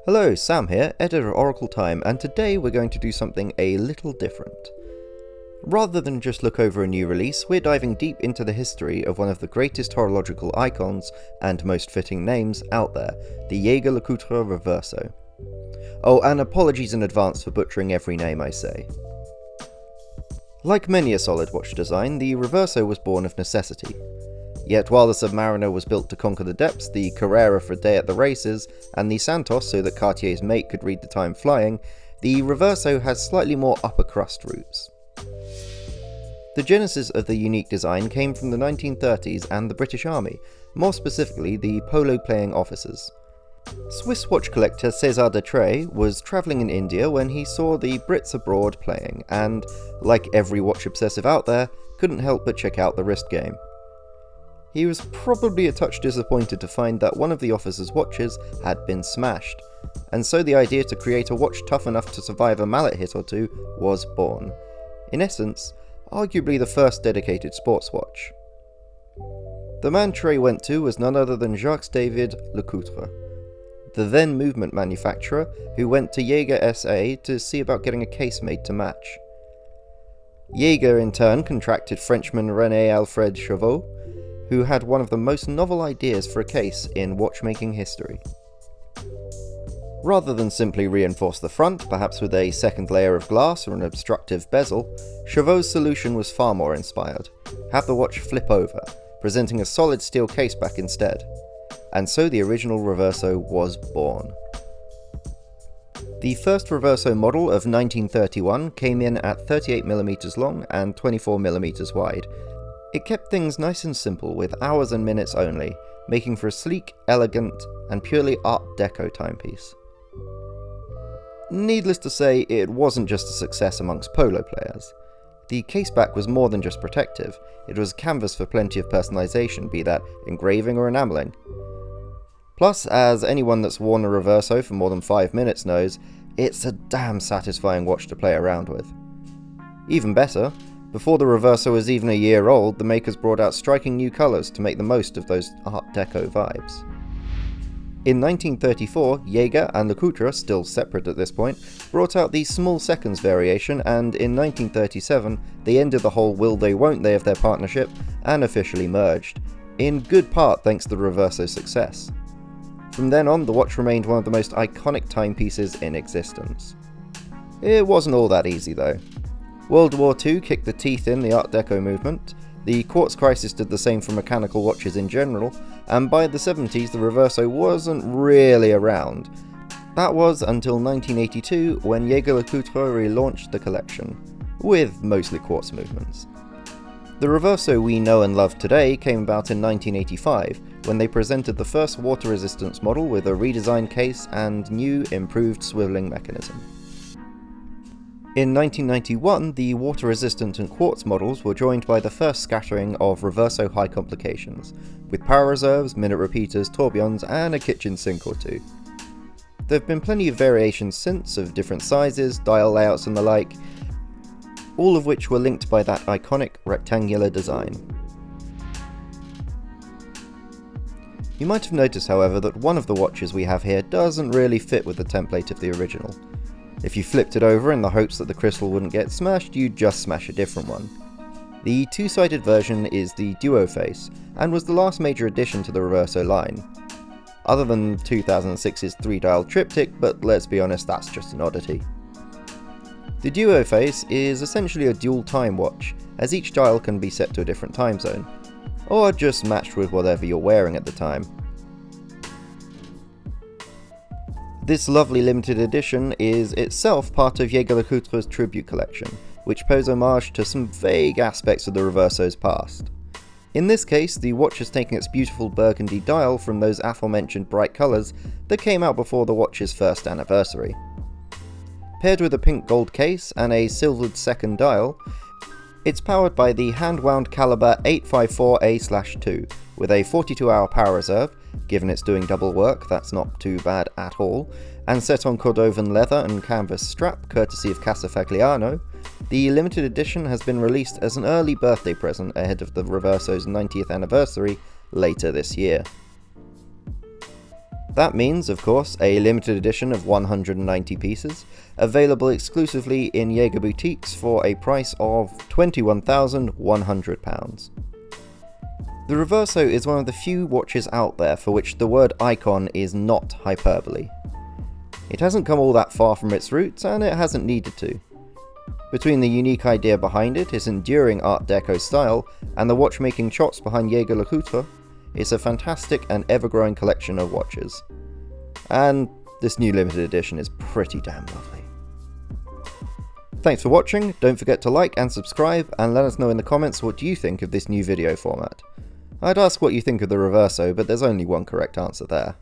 Hello, Sam here, editor of Oracle Time, and today we're going to do something a little different. Rather than just look over a new release, we're diving deep into the history of one of the greatest horological icons and most fitting names out there, the Jaeger-LeCoultre Reverso. Oh, and apologies in advance for butchering every name I say. Like many a solid watch design, the Reverso was born of necessity. Yet while the Submariner was built to conquer the depths, the Carrera for a day at the races, and the Santos so that Cartier's mate could read the time flying, the Reverso has slightly more upper crust roots. The genesis of the unique design came from the 1930s and the British Army, more specifically the polo-playing officers. Swiss watch collector César Dautrey was travelling in India when he saw the Brits abroad playing, and, like every watch obsessive out there, couldn't help but check out the wrist game. He was probably a touch disappointed to find that one of the officers' watches had been smashed, and so the idea to create a watch tough enough to survive a mallet hit or two was born. In essence, arguably the first dedicated sports watch. The man Trey went to was none other than Jacques-David Lecoultre, the then movement manufacturer who went to Jaeger SA to see about getting a case made to match. Jaeger in turn contracted Frenchman René-Alfred Chauveau, who had one of the most novel ideas for a case in watchmaking history. Rather than simply reinforce the front, perhaps with a second layer of glass or an obstructive bezel, Chauveau's solution was far more inspired. Have the watch flip over, presenting a solid steel caseback instead. And so the original Reverso was born. The first Reverso model of 1931 came in at 38mm long and 24mm wide. It kept things nice and simple with hours and minutes only, making for a sleek, elegant, and purely Art Deco timepiece. Needless to say, it wasn't just a success amongst polo players. The caseback was more than just protective, it was a canvas for plenty of personalisation, be that engraving or enamelling. Plus, as anyone that's worn a Reverso for more than 5 minutes knows, it's a damn satisfying watch to play around with. Even better, before the Reverso was even a year old, the makers brought out striking new colours to make the most of those Art Deco vibes. In 1934, Jaeger and Lecoultre, still separate at this point, brought out the small seconds variation, and in 1937 they ended the whole will they won't they of their partnership and officially merged, in good part thanks to the Reverso's success. From then on, the watch remained one of the most iconic timepieces in existence. It wasn't all that easy though. World War II kicked the teeth in the Art Deco movement, the quartz crisis did the same for mechanical watches in general, and by the 70s the Reverso wasn't really around. That was until 1982 when Jaeger-LeCoultre relaunched the collection, with mostly quartz movements. The Reverso we know and love today came about in 1985, when they presented the first water resistance model with a redesigned case and new, improved swiveling mechanism. In 1991, the water-resistant and quartz models were joined by the first scattering of Reverso high complications, with power reserves, minute repeaters, tourbillons, and a kitchen sink or two. There have been plenty of variations since, of different sizes, dial layouts and the like, all of which were linked by that iconic rectangular design. You might have noticed, however, that one of the watches we have here doesn't really fit with the template of the original. If you flipped it over in the hopes that the crystal wouldn't get smashed, you'd just smash a different one. The two-sided version is the Duo Face, and was the last major addition to the Reverso line. Other than 2006's 3-dial triptych, but let's be honest, that's just an oddity. The Duo Face is essentially a dual time watch, as each dial can be set to a different time zone, or just matched with whatever you're wearing at the time. This lovely limited edition is itself part of Jaeger-LeCoultre's tribute collection, which pays homage to some vague aspects of the Reverso's past. In this case, the watch is taking its beautiful burgundy dial from those aforementioned bright colours that came out before the watch's first anniversary. Paired with a pink gold case and a silvered second dial, it's powered by the hand-wound caliber 854A/2, with a 42-hour power reserve. Given it's doing double work, that's not too bad at all, and set on Cordovan leather and canvas strap courtesy of Casa Fagliano. The limited edition has been released as an early birthday present ahead of the Reverso's 90th anniversary later this year. That means, of course, a limited edition of 190 pieces, available exclusively in Jaeger boutiques for a price of £21,100. The Reverso is one of the few watches out there for which the word icon is not hyperbole. It hasn't come all that far from its roots, and it hasn't needed to. Between the unique idea behind it, its enduring Art Deco style, and the watchmaking chops behind Jaeger LeCoultre, it's a fantastic and ever-growing collection of watches. And this new limited edition is pretty damn lovely. Thanks for watching, don't forget to like and subscribe, and let us know in the comments what you think of this new video format. I'd ask what you think of the Reverso, but there's only one correct answer there.